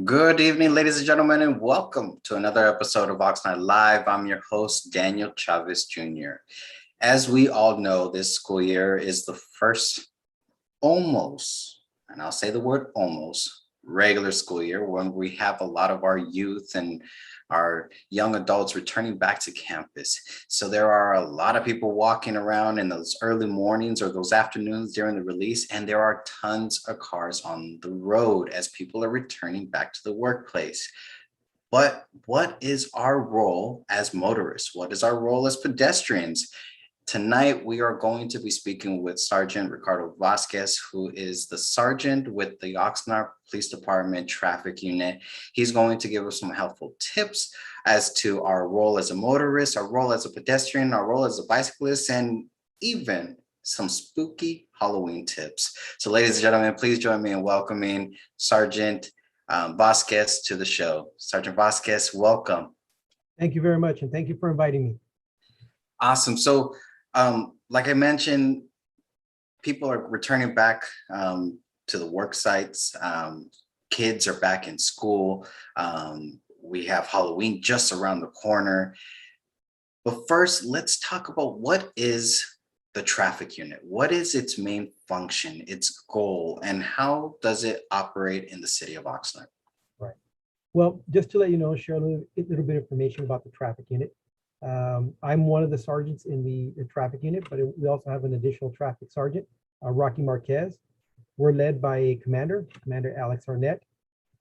Good evening, ladies and gentlemen, and welcome to another episode of Oxnard Live. I'm your host, Daniel Chavez Jr. As we all know, this school year is the first almost, and I'll say the word almost, regular school year when we have a lot of our youth and our young adults returning back to campus. So there are a lot of people walking around in those early mornings or those afternoons during the release, and there are tons of cars on the road as people are returning back to the workplace. But what is our role as motorists? What is our role as pedestrians? Tonight, we are going to be speaking with Sergeant Ricardo Vazquez, who is the sergeant with the Oxnard Police Department Traffic Unit. He's going to give us some helpful tips as to our role as a motorist, our role as a pedestrian, our role as a bicyclist, and even some spooky Halloween tips. So ladies and gentlemen, please join me in welcoming Sergeant Vazquez to the show. Sergeant Vazquez, welcome. Thank you very much, and thank you for inviting me. Awesome. So like I mentioned, people are returning back to the work sites. Kids are back in school. We have Halloween just around the corner. But first, let's talk about what is the traffic unit? What is its main function, its goal, and how does it operate in the city of Oxnard? Right. Well, just to let you know, share a little bit of information about the traffic unit. I'm one of the sergeants in the traffic unit, but we also have an additional traffic sergeant, Rocky Marquez. We're led by a Commander Alex Arnett,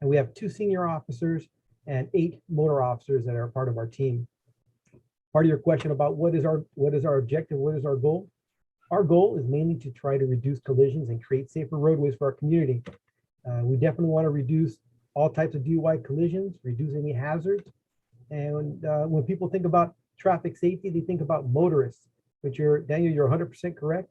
and we have 2 senior officers and 8 motor officers that are part of our team. Part of your question about what is our objective, what is our goal? Our goal is mainly to try to reduce collisions and create safer roadways for our community. We definitely want to reduce all types of DUI collisions, reduce any hazards. And when people think about traffic safety, they think about motorists, but Daniel, you're 100% correct.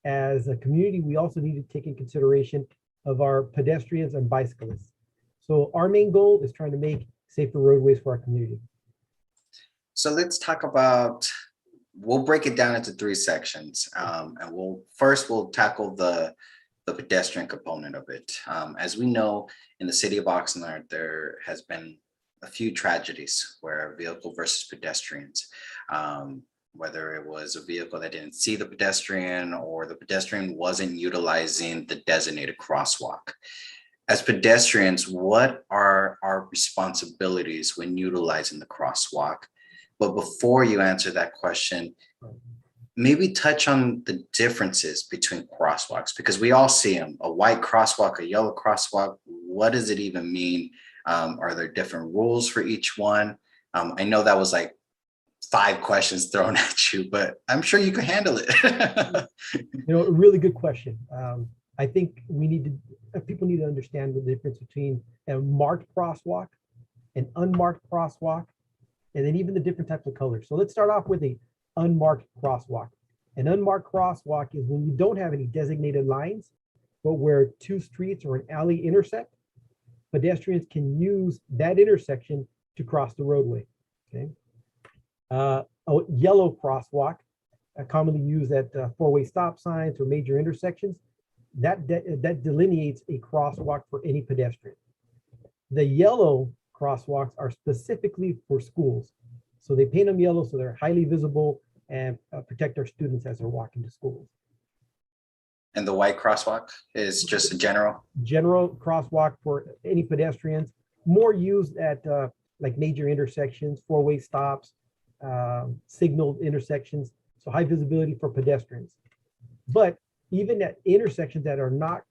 As a community, we also need to take in consideration of our pedestrians and bicyclists. So our main goal is trying to make safer roadways for our community. So let's talk about, we'll break it down into 3 sections. And we'll tackle the pedestrian component of it. As we know, in the city of Oxnard, there has been a few tragedies where vehicle versus pedestrians, whether it was a vehicle that didn't see the pedestrian or the pedestrian wasn't utilizing the designated crosswalk. As pedestrians, what are our responsibilities when utilizing the crosswalk? But before you answer that question, maybe touch on the differences between crosswalks, because we all see them, a white crosswalk, a yellow crosswalk. What does it even mean? Are there different rules for each one? I know that was like 5 questions thrown at you, but I'm sure you can handle it. A really good question. I think people need to understand the difference between a marked crosswalk, an unmarked crosswalk, and then even the different types of colors. So let's start off with a unmarked crosswalk. An unmarked crosswalk is when you don't have any designated lines, but where 2 streets or an alley intersect, pedestrians can use that intersection to cross the roadway. Okay. A yellow crosswalk, commonly used at 4-way stop signs or major intersections, that delineates a crosswalk for any pedestrian. The yellow crosswalks are specifically for schools. So they paint them yellow so they're highly visible and protect our students as they're walking to schools. And the white crosswalk is just a general crosswalk for any pedestrians, more used at like major intersections, 4-way stops, signaled intersections, so high visibility for pedestrians. But even at intersections that are not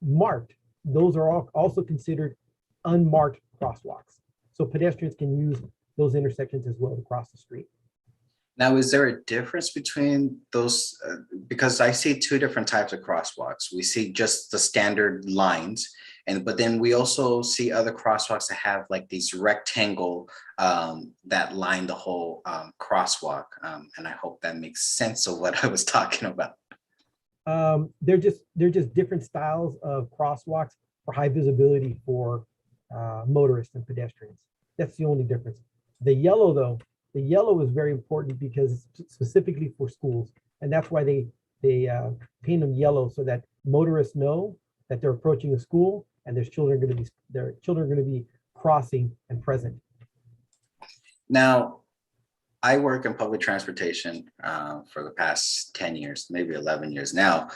marked, those are also considered unmarked crosswalks. So pedestrians can use those intersections as well to cross the street. Now, is there a difference between those? Because I see 2 different types of crosswalks. We see just the standard lines, but then we also see other crosswalks that have like these rectangle that line the whole crosswalk. And I hope that makes sense of what I was talking about. They're just different styles of crosswalks for high visibility for motorists and pedestrians. That's the only difference. The yellow is very important because it's specifically for schools, and that's why they paint them yellow so that motorists know that they're approaching a school, and their children are going to be crossing and present. Now, I work in public transportation for the past 10 years, maybe 11 years now.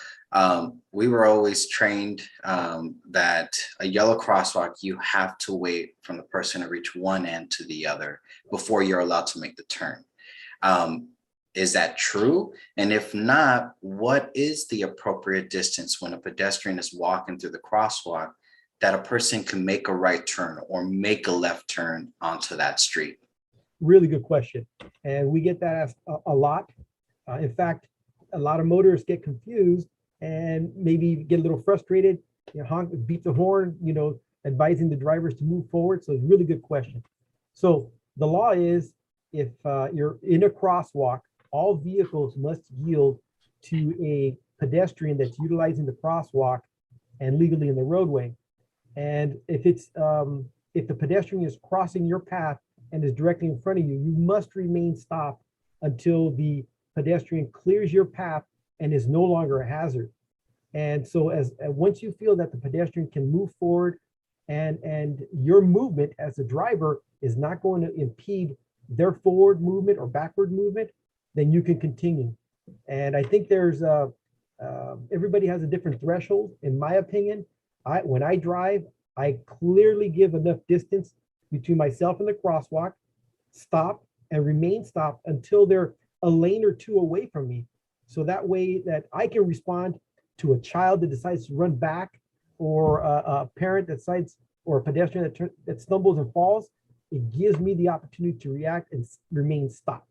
We were always trained that a yellow crosswalk, you have to wait from the person to reach one end to the other before you're allowed to make the turn. Is that true? And if not, what is the appropriate distance when a pedestrian is walking through the crosswalk that a person can make a right turn or make a left turn onto that street? Really good question. And we get that asked a lot. In fact, a lot of motorists get confused and maybe get a little frustrated, honk, beat the horn, advising the drivers to move forward. So it's a really good question. So the law is if you're in a crosswalk, all vehicles must yield to a pedestrian that's utilizing the crosswalk and legally in the roadway. And if the pedestrian is crossing your path and is directly in front of you, you must remain stopped until the pedestrian clears your path and is no longer a hazard. And so once you feel that the pedestrian can move forward and your movement as a driver is not going to impede their forward movement or backward movement, then you can continue. And I think there's everybody has a different threshold. In my opinion, when I drive, I clearly give enough distance between myself and the crosswalk, stop and remain stopped until they're a lane or two away from me. So that way that I can respond to a child that decides to run back, or a parent that decides, or a pedestrian that stumbles and falls. It gives me the opportunity to react and remain stopped.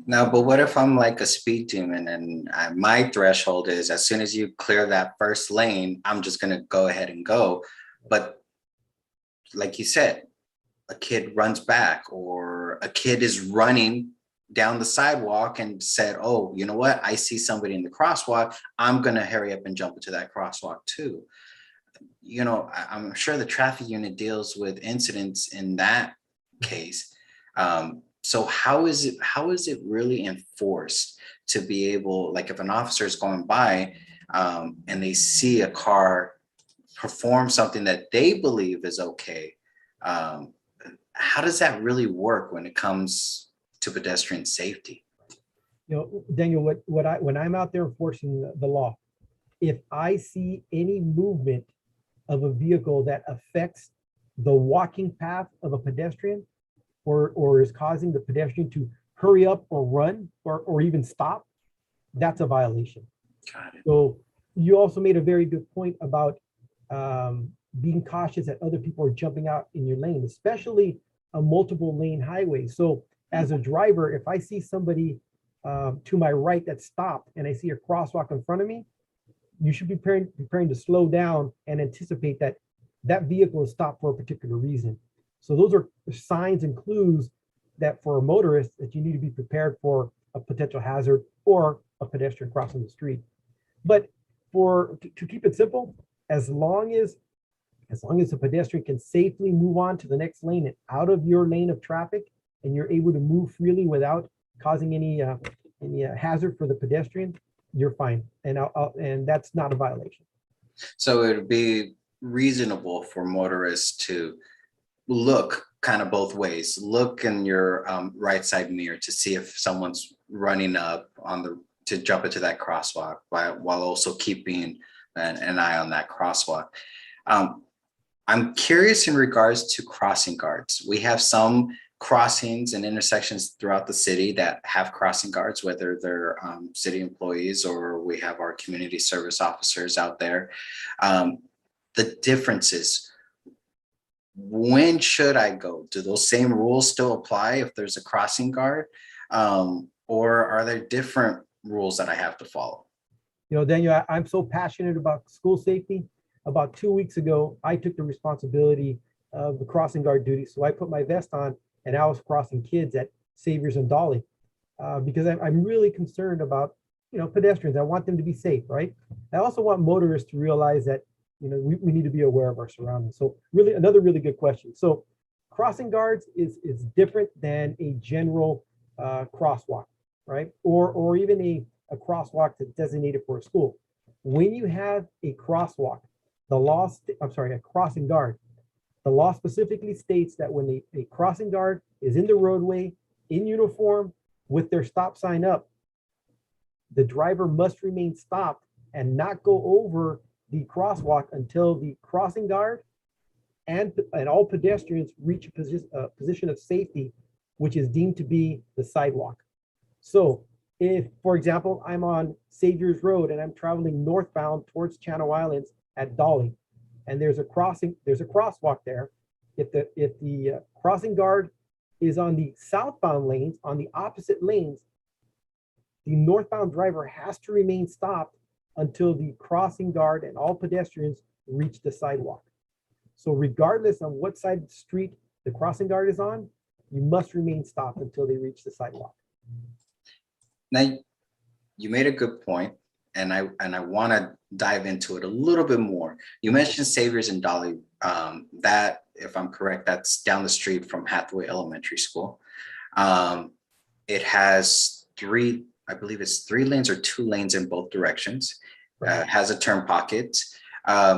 Now, but what if I'm like a speed demon and my threshold is as soon as you clear that first lane, I'm just going to go ahead and go. But like you said, a kid runs back, or a kid is running down the sidewalk and said, oh, you know what? I see somebody in the crosswalk. I'm going to hurry up and jump into that crosswalk too. I'm sure the traffic unit deals with incidents in that case. So how is it really enforced to be able, like if an officer is going by and they see a car perform something that they believe is okay, how does that really work when it comes to pedestrian safety? Daniel, when I'm out there enforcing the law, if I see any movement of a vehicle that affects the walking path of a pedestrian, or is causing the pedestrian to hurry up or run or even stop, that's a violation. Got it. So you also made a very good point about being cautious that other people are jumping out in your lane, especially a multiple lane highway. So as a driver, if I see somebody to my right that stopped and I see a crosswalk in front of me, you should be preparing to slow down and anticipate that that vehicle is stopped for a particular reason. So those are signs and clues that for a motorist that you need to be prepared for a potential hazard or a pedestrian crossing the street. But to keep it simple, as long as the pedestrian can safely move on to the next lane and out of your lane of traffic, and you're able to move freely without causing any hazard for the pedestrian, you're fine. And that's not a violation. So it would be reasonable for motorists to look kind of both ways. Look in your right side mirror to see if someone's running up to jump into that crosswalk while also keeping an eye on that crosswalk. I'm curious in regards to crossing guards. We have some crossings and intersections throughout the city that have crossing guards, whether they're city employees or we have our community service officers out there. The differences. When should I go? Do those same rules still apply if there's a crossing guard? Or are there different rules that I have to follow? Daniel, I'm so passionate about school safety. About 2 weeks ago, I took the responsibility of the crossing guard duty. So I put my vest on and I was crossing kids at Saviors and Dolly because I'm really concerned about, pedestrians. I want them to be safe, right? I also want motorists to realize that we need to be aware of our surroundings. So really, another really good question. So crossing guards is different than a general crosswalk, right? Or even a crosswalk that's designated for a school. When you have a crosswalk, The law, I'm sorry, a crossing guard. The law specifically states that when a crossing guard is in the roadway in uniform with their stop sign up, the driver must remain stopped and not go over the crosswalk until the crossing guard and all pedestrians reach a position of safety, which is deemed to be the sidewalk. So if, for example, I'm on Saviors Road and I'm traveling northbound towards Channel Islands at Dolly, and there's a crosswalk there. If the crossing guard is on the southbound lanes, on the opposite lanes, the northbound driver has to remain stopped until the crossing guard and all pedestrians reach the sidewalk. So regardless of what side of the street the crossing guard is on, you must remain stopped until they reach the sidewalk. Now, you made a good point, and I want to dive into it a little bit more. You mentioned Saviors and Dolly. That, if I'm correct, that's down the street from Hathaway Elementary School. It has I believe it's 3 lanes or 2 lanes in both directions. Has a turn pocket.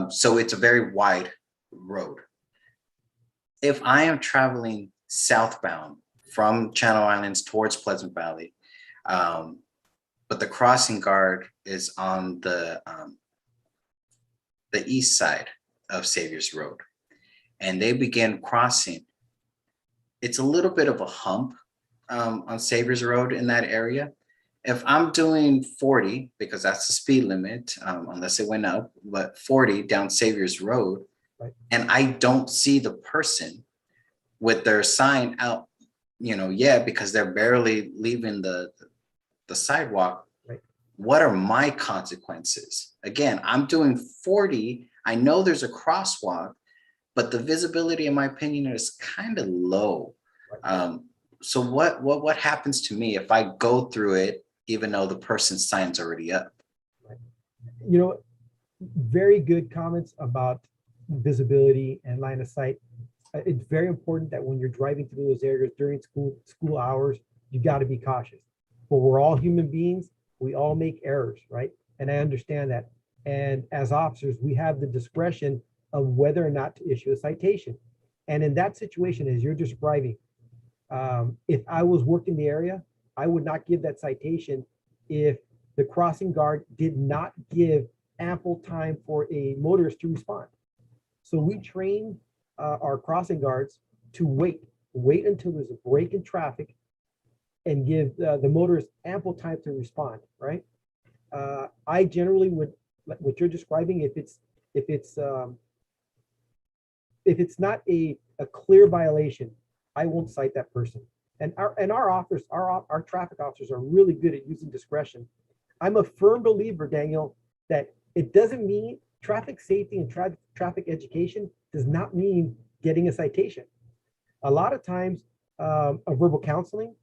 So it's a very wide road. If I am traveling southbound from Channel Islands towards Pleasant Valley, but the crossing guard is on the east side of Saviors Road, and they begin crossing, it's a little bit of a hump on Saviors Road in that area. If I'm doing 40, because that's the speed limit, unless it went up, but 40 down Saviors Road, right, and I don't see the person with their sign out, because they're barely leaving the sidewalk, right, what are my consequences? Again, I'm doing 40. I know there's a crosswalk, but the visibility, in my opinion, is kind of low. right. So what happens to me if I go through it, even though the person's sign's already up? Right. Very good comments about visibility and line of sight. It's very important that when you're driving through those areas during school hours, you got to be cautious. But we're all human beings. We all make errors, right? And I understand that. And as officers, we have the discretion of whether or not to issue a citation. And in that situation, as you're describing, if I was working the area, I would not give that citation if the crossing guard did not give ample time for a motorist to respond. So we train our crossing guards to wait until there's a break in traffic and give the motorist ample time to respond, right? I generally would, like what you're describing, if it's not a clear violation, I won't cite that person. And our officers, our traffic officers are really good at using discretion. I'm a firm believer, Daniel, that it doesn't mean traffic safety and traffic education does not mean getting a citation. A lot of times, a verbal counseling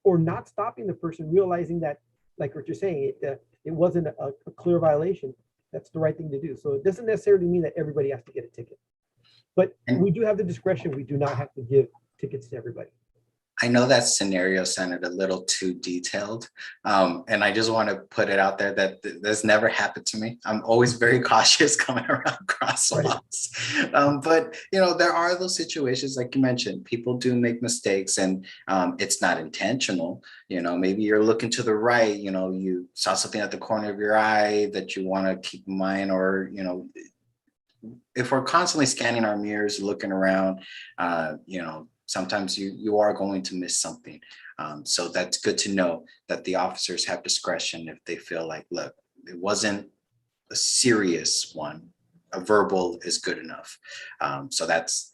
or not stopping the person, realizing that, like what you're saying, it wasn't a clear violation. That's the right thing to do. So it doesn't necessarily mean that everybody has to get a ticket, but we do have the discretion. We do not have to give tickets to everybody. I know that scenario sounded a little too detailed. And I just want to put it out there that this never happened to me. I'm always very cautious coming around crosswalks. Right. But, there are those situations, like you mentioned, people do make mistakes, and it's not intentional. Maybe you're looking to the right, you saw something at the corner of your eye that you want to keep in mind, or, if we're constantly scanning our mirrors, looking around, sometimes you are going to miss something. So that's good to know that the officers have discretion if they feel like, look, it wasn't a serious one. A verbal is good enough. So that's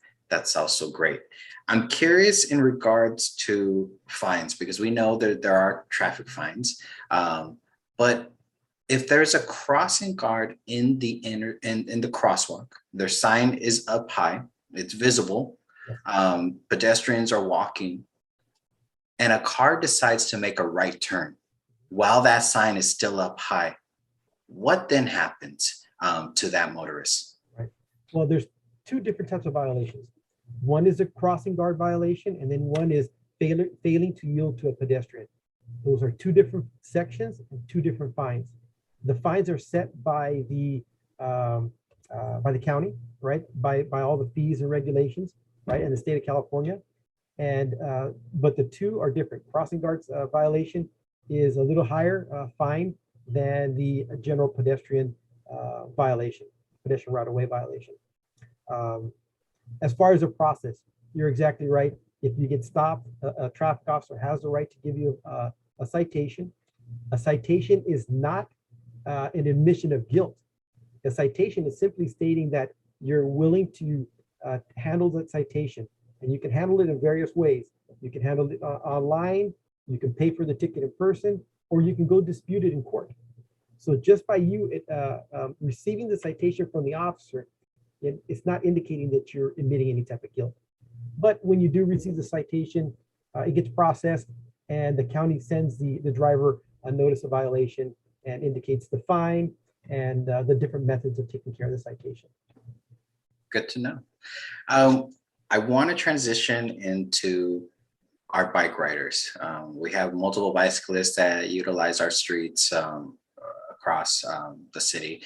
also great. I'm curious in regards to fines, because we know that there are traffic fines, but if there's a crossing guard in the in the crosswalk, their sign is up high, it's visible, pedestrians are walking, and a car decides to make a right turn while that sign is still up high, what then happens to that motorist? Right. Well, there's 2 different types of violations. One is a crossing guard violation, and then one is failing to yield to a pedestrian. Those are 2 different sections and 2 different fines. The fines are set by the by the county, right? By all the fees and regulations, right? In the state of California. And but the two are different. Crossing guards violation is a little higher fine than the general pedestrian violation, pedestrian right of way violation. Um, as far as the process, you're exactly right. If you get stopped, a traffic officer has the right to give you a citation. A citation is not an admission of guilt. A citation is simply stating that you're willing to handle that citation, and you can handle it in various ways. You can handle it online, you can pay for the ticket in person, or you can go dispute it in court. So just by you receiving the citation from the officer, it's not indicating that you're admitting any type of guilt. But when you do receive the citation, it gets processed, and the county sends the driver a notice of violation and indicates the fine and the different methods of taking care of the citation. Good to know. I want to transition into our bike riders. We have multiple bicyclists that utilize our streets across the city.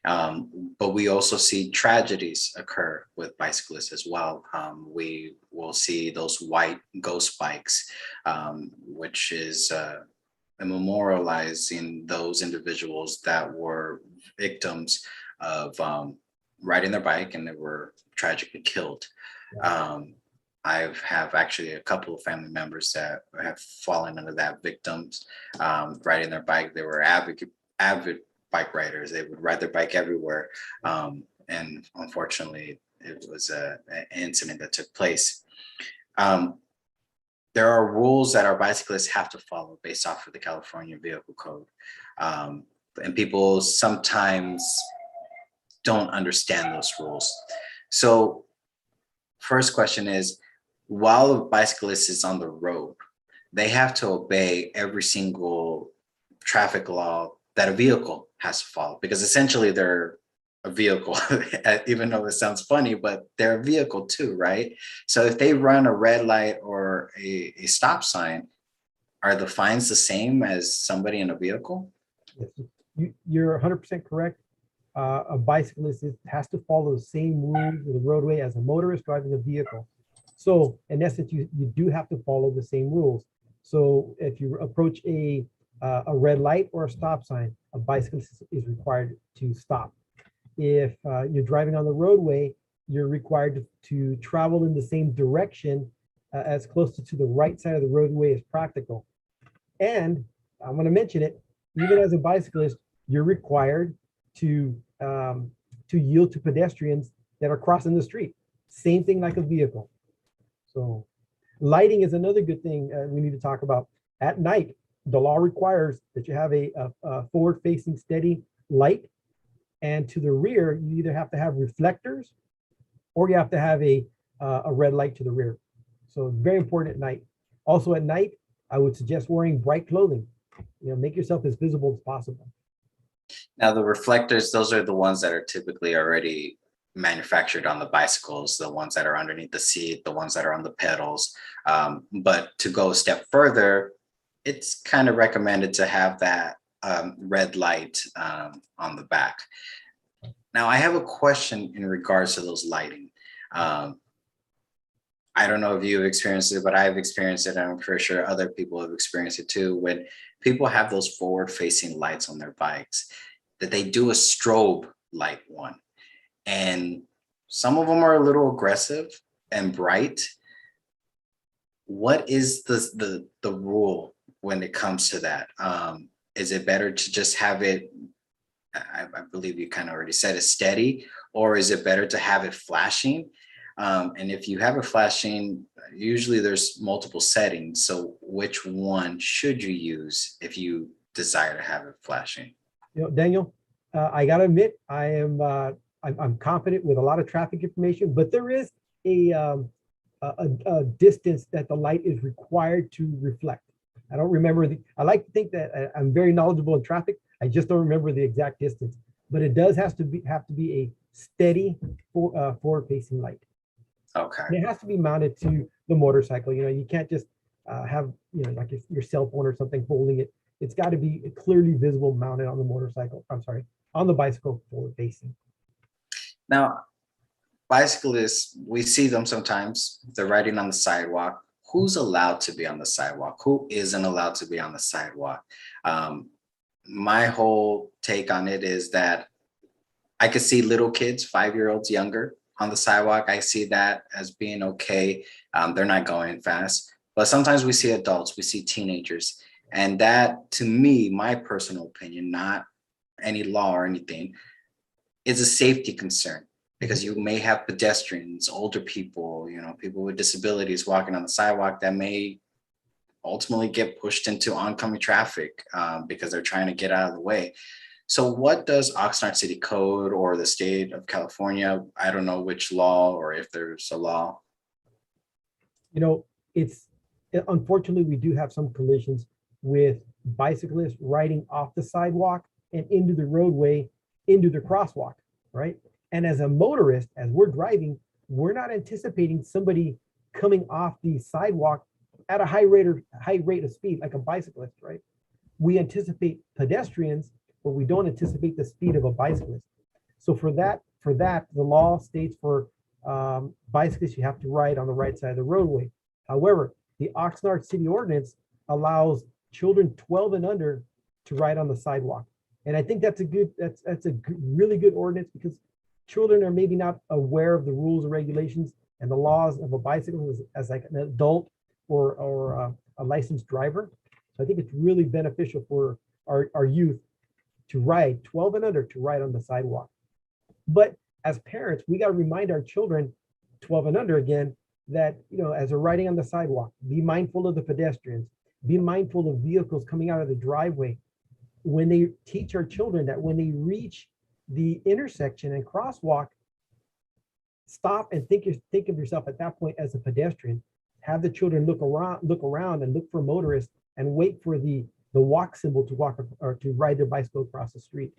But we also see tragedies occur with bicyclists as well. We will see those white ghost bikes, which is memorializing those individuals that were victims of riding their bike and they were tragically killed. I have actually a couple of family members that have fallen under that victims riding their bike. They were avid bike riders. They would ride their bike everywhere. And unfortunately, it was an incident that took place. There are rules that our bicyclists have to follow based off of the California Vehicle Code. And people sometimes don't understand those rules. So first question is, while a bicyclist is on the road, they have to obey every single traffic law that a vehicle has to follow, because essentially they're a vehicle, even though it sounds funny, but they're a vehicle too, right? So if they run a red light or a stop sign, are the fines the same as somebody in a vehicle? Yes, you're 100% correct. A bicyclist has to follow the same rules of the roadway as a motorist driving a vehicle. So in essence, you do have to follow the same rules. So if you approach a red light or a stop sign, a bicyclist is required to stop. If you're driving on the roadway, you're required to travel in the same direction as close to the right side of the roadway as practical. And I'm going to mention it, even as a bicyclist, you're required to yield to pedestrians that are crossing the street. Same thing like a vehicle. So lighting is another good thing we need to talk about. At night, the law requires that you have a forward-facing steady light, and to the rear, you either have to have reflectors or you have to have a red light to the rear. So it's very important at night. Also at night, I would suggest wearing bright clothing. Make yourself as visible as possible. Now, the reflectors, those are the ones that are typically already manufactured on the bicycles, the ones that are underneath the seat, the ones that are on the pedals. But to go a step further, it's kind of recommended to have that red light on the back. Now, I have a question in regards to those lighting. I don't know if you've experienced it, but I've experienced it, and I'm pretty sure other people have experienced it too. When people have those forward-facing lights on their bikes, that they do a strobe light one. And some of them are a little aggressive and bright. What is the rule when it comes to that? Is it better to just have it, I believe you kind of already said it, steady, or is it better to have it flashing? And if you have it flashing, usually there's multiple settings. So which one should you use if you desire to have it flashing? Daniel, I got to admit, I'm confident with a lot of traffic information, but there is a distance that the light is required to reflect. I don't remember I like to think that I'm very knowledgeable in traffic. I just don't remember the exact distance, but it does have to be a steady forward-facing light. Okay. And it has to be mounted to the motorcycle. You can't just have like your cell phone or something holding it. It's got to be clearly visible, mounted on the motorcycle. I'm sorry, on the bicycle, forward-facing. Now, bicyclists, we see them sometimes. They're riding on the sidewalk. Who's allowed to be on the sidewalk? Who isn't allowed to be on the sidewalk? Um, my whole take on it is that I could see little kids, 5-year-olds younger, on the sidewalk. I see that as being okay. They're not going fast. But sometimes we see adults, we see teenagers. And that, to me, my personal opinion, not any law or anything, is a safety concern because you may have pedestrians, older people, people with disabilities walking on the sidewalk that may ultimately get pushed into oncoming traffic because they're trying to get out of the way. So what does Oxnard City Code or the state of California, I don't know which law or if there's a law. It's unfortunately, we do have some collisions with bicyclists riding off the sidewalk and into the roadway, into the crosswalk, right? And as a motorist, as we're driving, we're not anticipating somebody coming off the sidewalk at a high rate of speed, like a bicyclist, right? We anticipate pedestrians, but we don't anticipate the speed of a bicyclist. So for that, the law states for bicyclists, you have to ride on the right side of the roadway. However, the Oxnard City Ordinance allows children 12 and under to ride on the sidewalk. And I think that's a really good ordinance because children are maybe not aware of the rules and regulations and the laws of a bicycle as like an adult or a licensed driver. So I think it's really beneficial for our youth to ride 12 and under to ride on the sidewalk. But as parents, we got to remind our children 12 and under again that, as they're riding on the sidewalk, be mindful of the pedestrians, be mindful of vehicles coming out of the driveway. When they teach our children that when they reach the intersection and crosswalk, stop and think of yourself at that point as a pedestrian. Have the children look around and look for motorists and wait for the walk symbol to walk or to ride their bicycle across the street.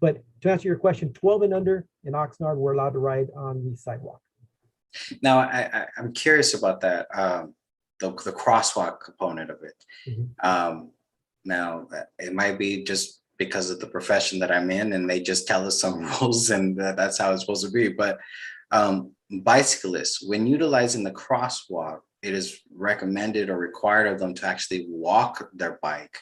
But to answer your question, 12 and under in Oxnard, we're allowed to ride on the sidewalk. Now, I'm curious about that, the crosswalk component of it. Mm-hmm. Now, it might be just because of the profession that I'm in and they just tell us some rules and that's how it's supposed to be. But bicyclists, when utilizing the crosswalk, it is recommended or required of them to actually walk their bike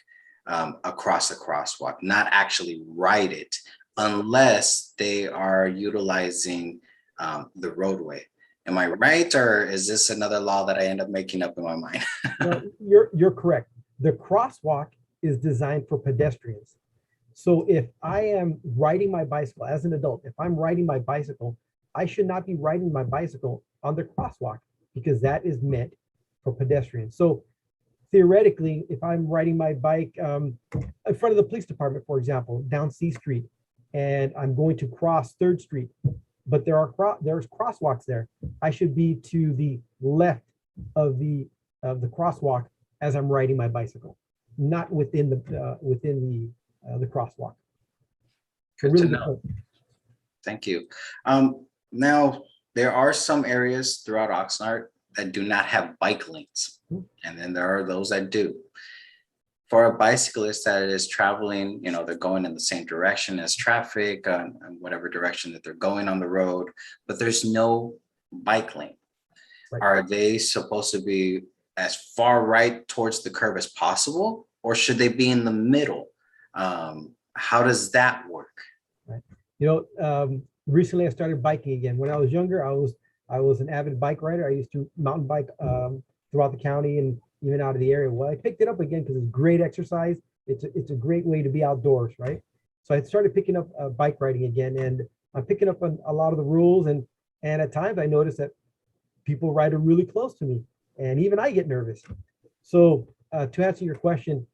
across the crosswalk, not actually ride it, unless they are utilizing the roadway. Am I right, or is this another law that I end up making up in my mind? No, you're correct. The crosswalk is designed for pedestrians. So if I am riding my bicycle as an adult, if I'm riding my bicycle, I should not be riding my bicycle on the crosswalk because that is meant for pedestrians. So theoretically, if I'm riding my bike in front of the police department, for example, down C Street, and I'm going to cross 3rd Street, but there's crosswalks there, I should be to the left of the crosswalk as I'm riding my bicycle, not within the crosswalk. Good really to know. Thank you. Now, there are some areas throughout Oxnard that do not have bike lanes, and then there are those that do. For a bicyclist that is traveling, they're going in the same direction as traffic, and whatever direction that they're going on the road, but there's no bike lane. Right. Are they supposed to be as far right towards the curb as possible, or should they be in the middle? How does that work? Right. Recently I started biking again. When I was younger, I was an avid bike rider. I used to mountain bike throughout the county and even out of the area. Well, I picked it up again because it's great exercise. It's a great way to be outdoors, right? So I started picking up bike riding again, and I'm picking up on a lot of the rules. And at times I noticed that people ride really close to me, and even I get nervous. So to answer your question,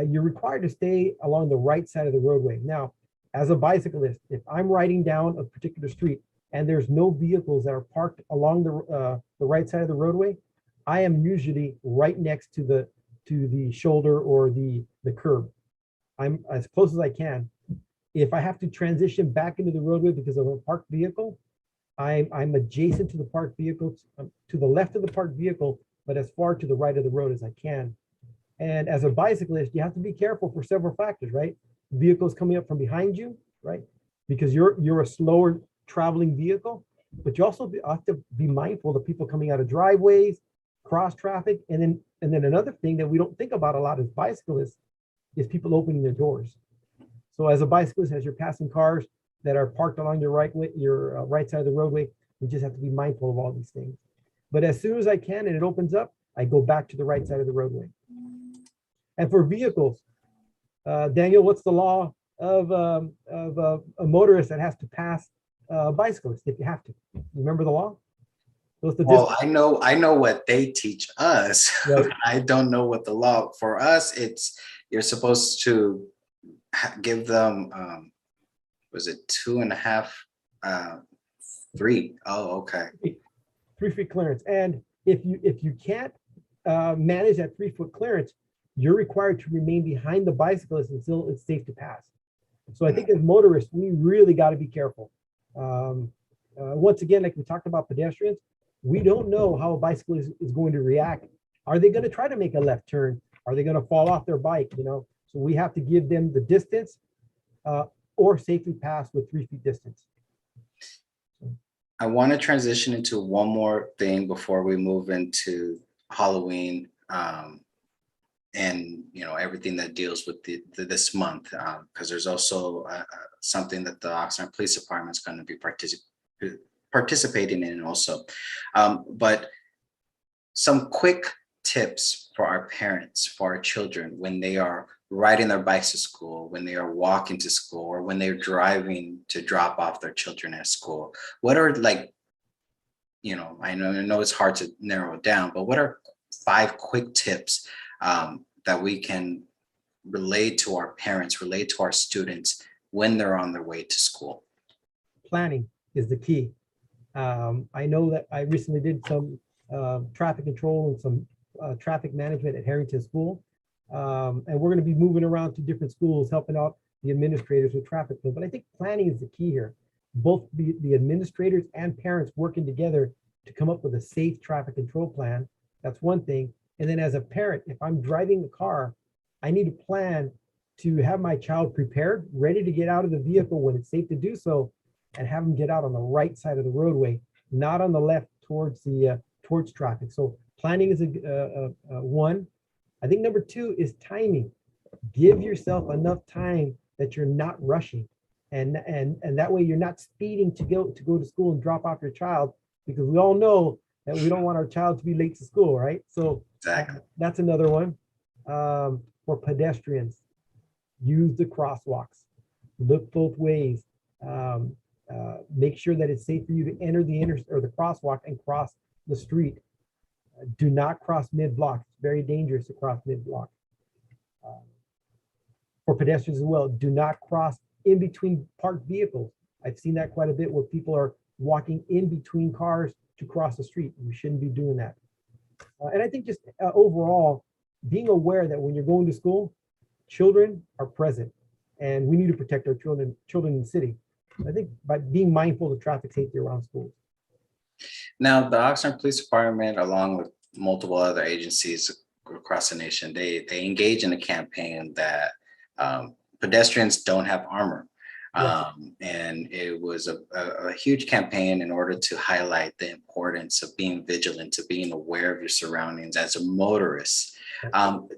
you're required to stay along the right side of the roadway. Now, as a bicyclist, if I'm riding down a particular street and there's no vehicles that are parked along the right side of the roadway, I am usually right next to the shoulder or the curb. I'm as close as I can. If I have to transition back into the roadway because of a parked vehicle, I'm adjacent to the parked vehicle, to the left of the parked vehicle, but as far to the right of the road as I can. And as a bicyclist, you have to be careful for several factors, right? Vehicles coming up from behind you, right? Because you're a slower traveling vehicle, but you also have to be mindful of people coming out of driveways, cross traffic, and then another thing that we don't think about a lot as bicyclists is people opening their doors. So as a bicyclist, as you're passing cars that are parked along your right side of the roadway, we just have to be mindful of all these things. But as soon as I can and it opens up, I go back to the right side of the roadway. And for vehicles, Daniel, what's the law of a motorist that has to pass a bicyclist if you have to? Remember the law? Well, I know what they teach us. Right. I don't know what the law for us. You're supposed to give them was it 2.5 3? Oh, okay. 3 feet clearance. And if you can't manage that 3 foot clearance, you're required to remain behind the bicyclist until it's safe to pass. So I think as motorists, we really got to be careful. Once again, like we talked about pedestrians, we don't know how a bicyclist is going to react. Are they going to try to make a left turn? Are they going to fall off their bike? So we have to give them the distance or safely pass with 3 feet distance. I want to transition into one more thing before we move into Halloween and everything that deals with this month, because there's also something that the Oxnard Police Department is going to be participating in also. But some quick tips for our parents, for our children, when they are riding their bikes to school, when they are walking to school, or when they're driving to drop off their children at school. What are I know it's hard to narrow it down, but what are 5 quick tips that we can relate to our parents, relate to our students when they're on their way to school? Planning is the key. I know that I recently did some traffic control and some traffic management at Harrington School. And we're going to be moving around to different schools, helping out the administrators with traffic flow. But I think planning is the key here. Both the administrators and parents working together to come up with a safe traffic control plan. That's one thing. And then as a parent, if I'm driving the car, I need to plan to have my child prepared, ready to get out of the vehicle when it's safe to do so, and have them get out on the right side of the roadway, not on the left towards traffic. So planning is a one. I think number 2 is timing. Give yourself enough time that you're not rushing, and that way you're not speeding to go to school and drop off your child, because we all know that we don't want our child to be late to school, right? So exactly. That's another one. For pedestrians, use the crosswalks. Look both ways. Make sure that it's safe for you to enter the crosswalk and cross the street. Do not cross mid-block. It's very dangerous to cross mid-block. For pedestrians as well, do not cross in between parked vehicles. I've seen that quite a bit where people are walking in between cars to cross the street. We shouldn't be doing that. And I think just overall, being aware that when you're going to school, children are present, and we need to protect our children in the city. I think by being mindful of traffic safety around schools. Now, the Oxnard Police Department, along with multiple other agencies across the nation, they engage in a campaign that pedestrians don't have armor. And it was a huge campaign in order to highlight the importance of being vigilant, to being aware of your surroundings as a motorist.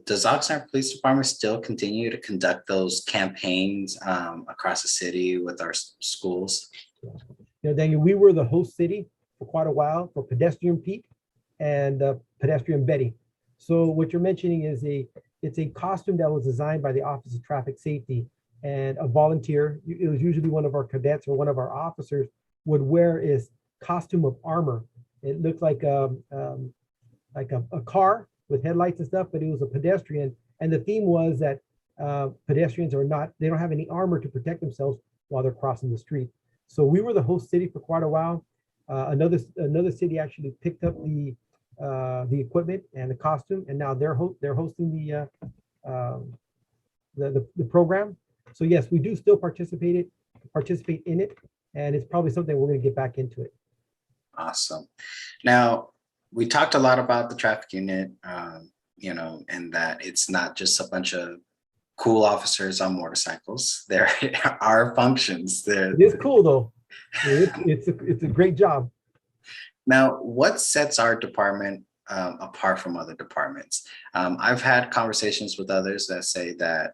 Does Oxnard Police Department still continue to conduct those campaigns across the city with our schools? Daniel, we were the host city for quite a while for Pedestrian Pete and Pedestrian Betty. So what you're mentioning is it's a costume that was designed by the Office of Traffic Safety, and a volunteer, it was usually one of our cadets or one of our officers, would wear his costume of armor. It looked like a car with headlights and stuff, but it was a pedestrian. And the theme was that pedestrians they don't have any armor to protect themselves while they're crossing the street. So we were the host city for quite a while. Another city actually picked up the equipment and the costume, and now they're hosting the program. So yes, we do still participate in it, and it's probably something we're going to get back into it. Awesome. Now, we talked a lot about the traffic unit, and that it's not just a bunch of cool officers on motorcycles. There are functions. It is cool though. It's a great job. Now, what sets our department apart from other departments? I've had conversations with others that say that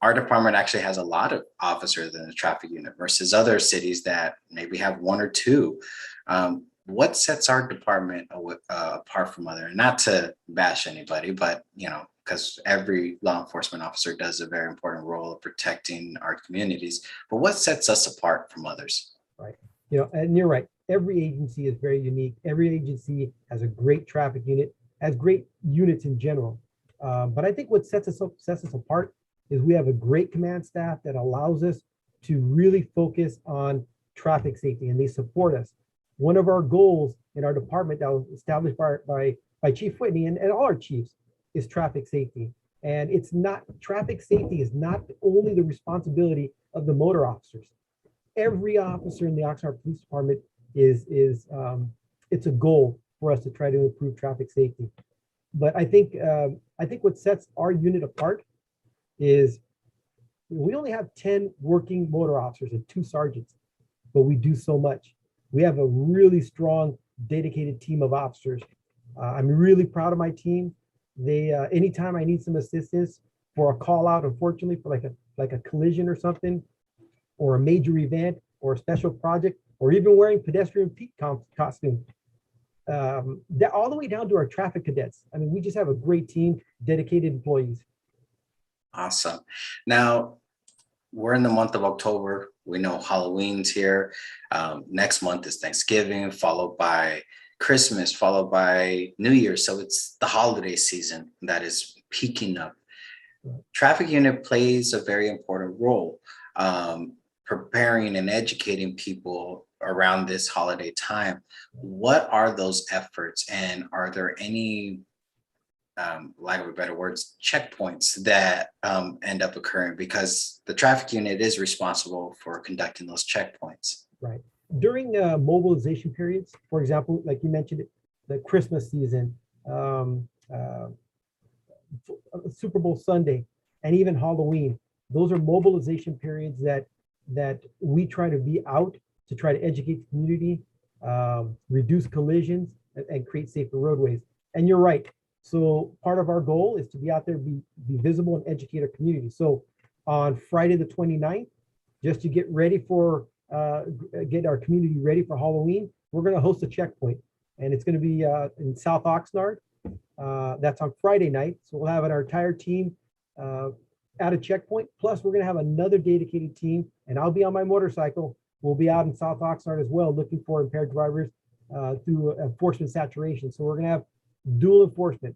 our department actually has a lot of officers in the traffic unit versus other cities that maybe have one or two. What sets our department apart from other? Not to bash anybody, but because every law enforcement officer does a very important role of protecting our communities. But what sets us apart from others? Right. And you're right. Every agency is very unique. Every agency has a great traffic unit, has great units in general. But I think what sets us apart is we have a great command staff that allows us to really focus on traffic safety, and they support us. One of our goals in our department that was established by Chief Whitney and all our chiefs is traffic safety. And it's not, traffic safety is not only the responsibility of the motor officers. Every officer in the Oxnard Police Department it's a goal for us to try to improve traffic safety. But I think what sets our unit apart is we only have 10 working motor officers and 2 sergeants, but we do so much. We have a really strong, dedicated team of officers. I'm really proud of my team. They anytime I need some assistance for a call out, unfortunately, for like a collision or something, or a major event, or a special project, or even wearing pedestrian peak costume, that all the way down to our traffic cadets. I mean, we just have a great team, dedicated employees. Awesome. Now, we're in the month of October. We know Halloween's here. Next month is Thanksgiving, followed by Christmas, followed by New Year. So it's the holiday season that is peaking up. Traffic unit plays a very important role, preparing and educating people around this holiday time. What are those efforts, and are there any lack of better words, checkpoints that end up occurring, because the traffic unit is responsible for conducting those checkpoints? Right. During mobilization periods, for example, like you mentioned, the Christmas season, Super Bowl Sunday, and even Halloween, those are mobilization periods that we try to be out to try to educate the community, reduce collisions, and create safer roadways. And you're right. So part of our goal is to be out there, be visible, and educate our community. So on Friday the 29th, just to get ready for, get our community ready for Halloween, we're going to host a checkpoint. And it's going to be in South Oxnard. That's on Friday night. So we'll have our entire team at a checkpoint. Plus, we're going to have another dedicated team, and I'll be on my motorcycle. We'll be out in South Oxnard as well, looking for impaired drivers through enforcement saturation. So we're going to have dual enforcement,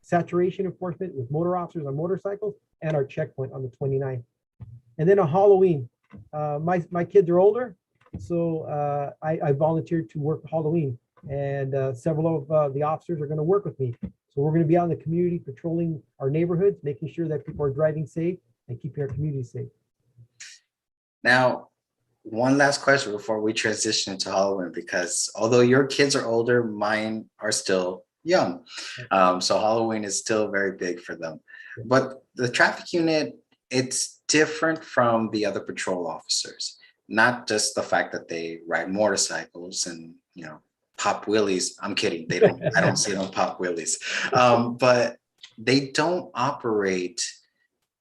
saturation enforcement with motor officers on motorcycles, and our checkpoint on the 29th. And then on Halloween, my kids are older, so I volunteered to work Halloween, and several of the officers are going to work with me. So we're going to be out in the community patrolling our neighborhoods, making sure that people are driving safe and keeping our community safe. Now, one last question before we transition to Halloween, because although your kids are older, mine are still young. So Halloween is still very big for them. But the traffic unit, it's different from the other patrol officers. Not just the fact that they ride motorcycles and, pop wheelies. I'm kidding. They don't, I don't see them pop wheelies. But they don't operate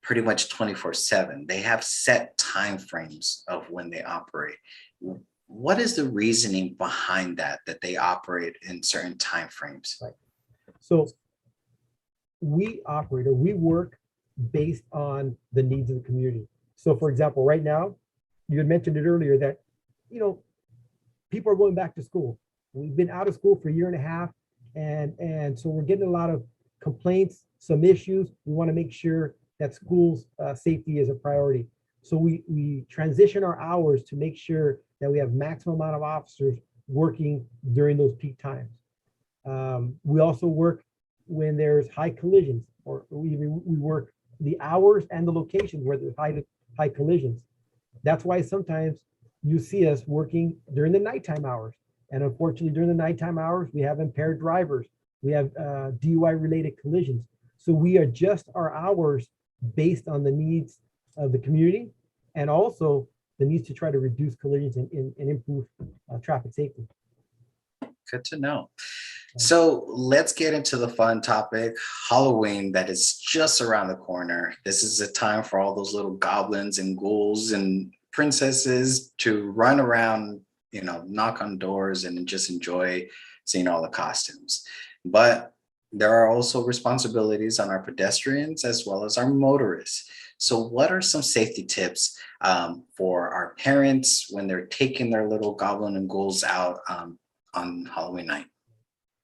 pretty much 24/7. They have set time frames of when they operate. What is the reasoning behind that they operate in certain time frames? Right. So we operate, or we work based on the needs of the community. So for example, right now, you had mentioned it earlier that, people are going back to school. We've been out of school for a year and a half. And so we're getting a lot of complaints, some issues. We want to make sure that schools safety is a priority. So we transition our hours to make sure that we have maximum amount of officers working during those peak times. We also work when there's high collisions, or we work the hours and the locations where there's high collisions. That's why sometimes you see us working during the nighttime hours. And unfortunately, during the nighttime hours, we have impaired drivers. We have DUI related collisions. So we adjust our hours based on the needs of the community and also the needs to try to reduce collisions and improve traffic safety. Good to know. So let's get into the fun topic, Halloween, that is just around the corner. This is a time for all those little goblins and ghouls and princesses to run around, knock on doors and just enjoy seeing all the costumes. But there are also responsibilities on our pedestrians as well as our motorists. So what are some safety tips for our parents when they're taking their little goblin and ghouls out on Halloween night?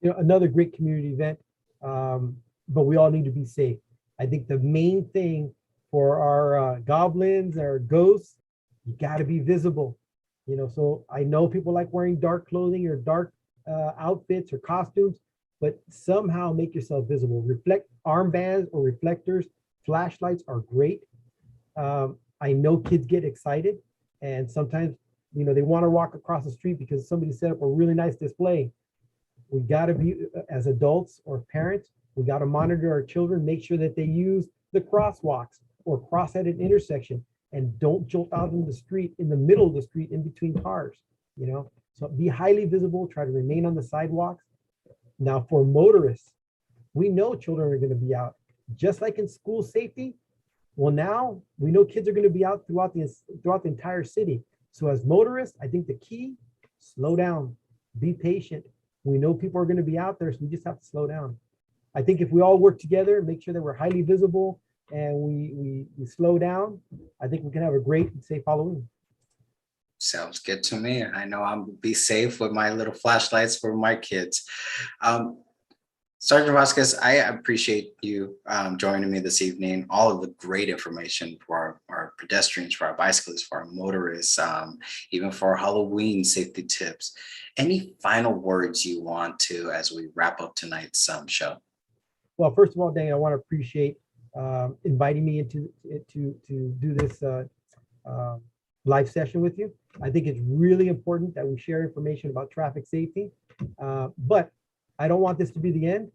Another great community event, but we all need to be safe. I think the main thing for our goblins, our ghosts, you got to be visible. So I know people like wearing dark clothing or dark outfits or costumes, but somehow make yourself visible. Reflect armbands or reflectors, flashlights are great. I know kids get excited, and sometimes they want to walk across the street because somebody set up a really nice display. We got to be, as adults or parents, we got to monitor our children, make sure that they use the crosswalks or cross at an intersection, and don't jolt out in the street, in the middle of the street, in between cars. So be highly visible, try to remain on the sidewalks. Now for motorists, we know children are going to be out, just like in school safety. Well, now we know kids are going to be out throughout the entire city. So as motorists, I think the key, slow down, be patient. We know people are going to be out there, so we just have to slow down. I think if we all work together, make sure that we're highly visible and we slow down, I think we can have a great and safe Halloween. Sounds good to me. I know I'm be safe with my little flashlights for my kids. Sergeant Vazquez, I appreciate you joining me this evening. All of the great information for our pedestrians, for our bicyclists, for our motorists, even for Halloween safety tips. Any final words you want to as we wrap up tonight's show? Well, first of all, Dan, I want to appreciate inviting me to do this live session with you. I think it's really important that we share information about traffic safety, but I don't want this to be the end.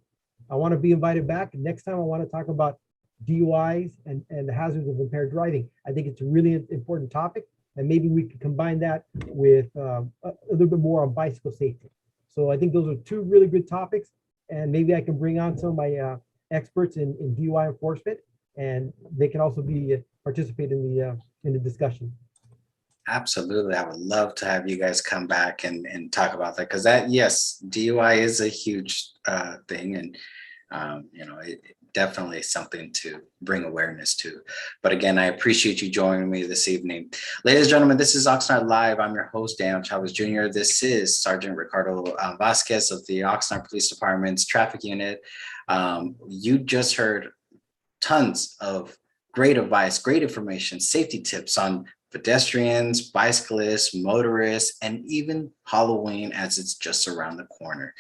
I want to be invited back. Next time I want to talk about DUIs and the hazards of impaired driving. I think it's a really important topic, and maybe we could combine that with a little bit more on bicycle safety. So I think those are two really good topics, and maybe I can bring on some of my experts in DUI enforcement, and they can also participate in the discussion. Absolutely. I would love to have you guys come back and talk about that, because yes, DUI is a huge thing, and it definitely is something to bring awareness to. But again, I appreciate you joining me this evening. Ladies and gentlemen, this is Oxnard Live. I'm your host, Daniel Chavez Jr. This is Sergeant Ricardo Vazquez of the Oxnard Police Department's traffic unit. You just heard tons of great advice, great information, safety tips on pedestrians, bicyclists, motorists, and even Halloween, as it's just around the corner.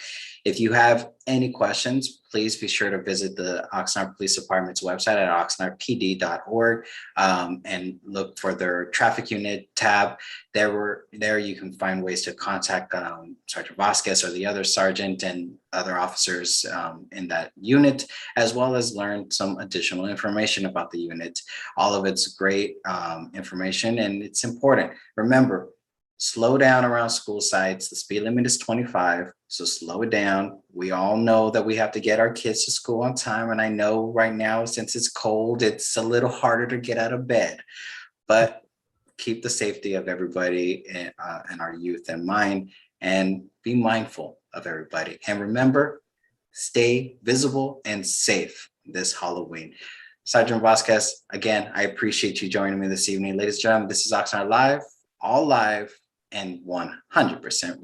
If you have any questions, please be sure to visit the Oxnard Police Department's website at oxnardpd.org and look for their traffic unit tab. There you can find ways to contact Sergeant Vazquez or the other sergeant and other officers in that unit, as well as learn some additional information about the unit. All of it's great information, and it's important. Remember, slow down around school sites. The speed limit is 25, so slow it down. We all know that we have to get our kids to school on time, and I know right now, since it's cold, it's a little harder to get out of bed, but keep the safety of everybody and our youth in mind, and be mindful of everybody. And remember, stay visible and safe this Halloween. Sergeant Vazquez, again, I appreciate you joining me this evening. Ladies and gentlemen, this is Oxnard Live, all live and 100%